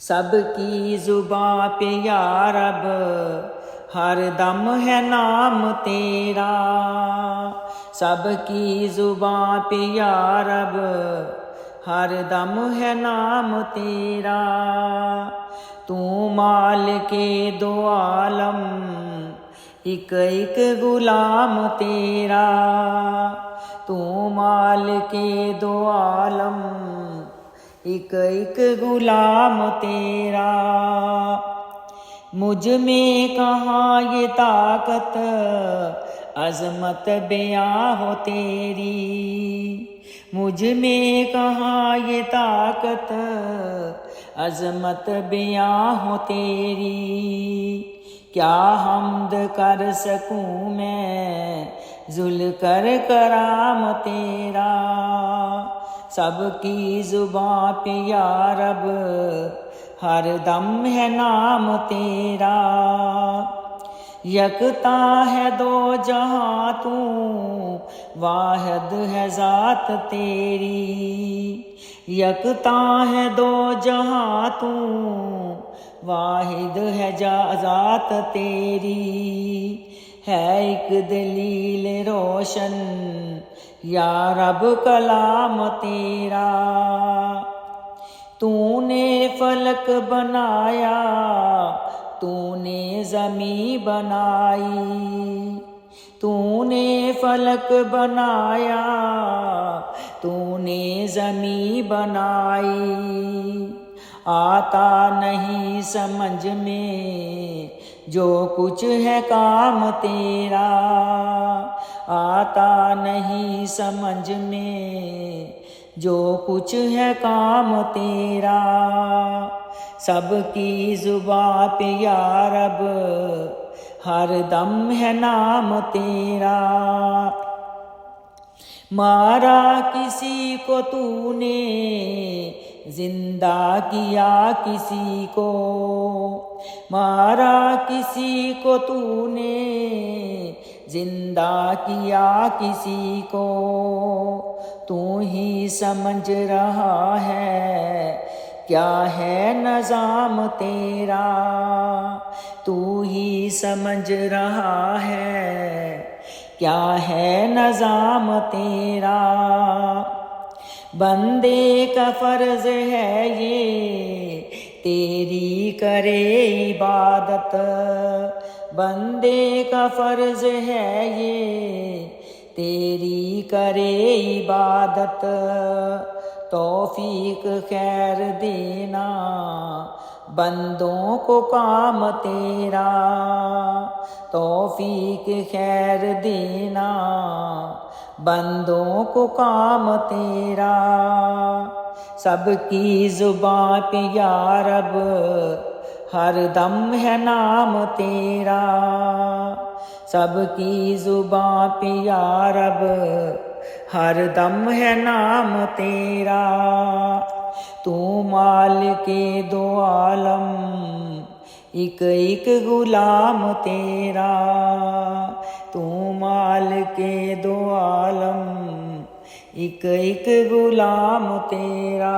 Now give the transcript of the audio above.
सबकी जुबां पे या रब हर दम है नाम तेरा। सबकी जुबां पे या रब हर दम है नाम तेरा। तू मालिके दो आलम एक एक गुलाम तेरा। तू मालिके दो आलम एक एक गुलाम तेरा। मुझ में कहाँ ये ताकत अज़मत बयां हो तेरी। मुझ में कहाँ ये ताकत अज़मत बयां हो तेरी। क्या हम्द कर सकूं मैं ज़ुल कर कराम तेरा। सबकी जुबां पे या रब हर दम है नाम तेरा। यकता है दो जहां तू वाहिद है ज़ात तेरी। यकता है दो जहां तू वाहिद है ज़ात तेरी। है एक दलील रोशन या रब कलाम तेरा। तूने फलक बनाया तूने ज़मीं बनाई। तूने फलक बनाया तूने ज़मीं बनाई। आता नहीं समझ में जो कुछ है काम तेरा। आता नहीं समझ में जो कुछ है काम तेरा। सबकी जुबां पे या रब हर दम है नाम तेरा। मारा किसी को तूने जिंदा किया किसी को। मारा किसी को तूने जिंदा किया किसी को। तू ही समझ रहा है क्या है नज़ाम तेरा। तू ही समझ रहा है क्या है नज़ाम तेरा। बंदे का फर्ज है ये तेरी करे इबादत। बंदे का फर्ज है ये तेरी करे इबादत। तौफीक खैर देना बंदों को काम तेरा। तौफीक खैर देना बंदों को काम तेरा। सबकी जुबां पे या रब हर दम है नाम तेरा। सबकी जुबां पे या रब हर दम है नाम तेरा। तू मालिके दो आलम एक एक गुलाम तेरा। तू मालिके दो आलम एक एक गुलाम तेरा।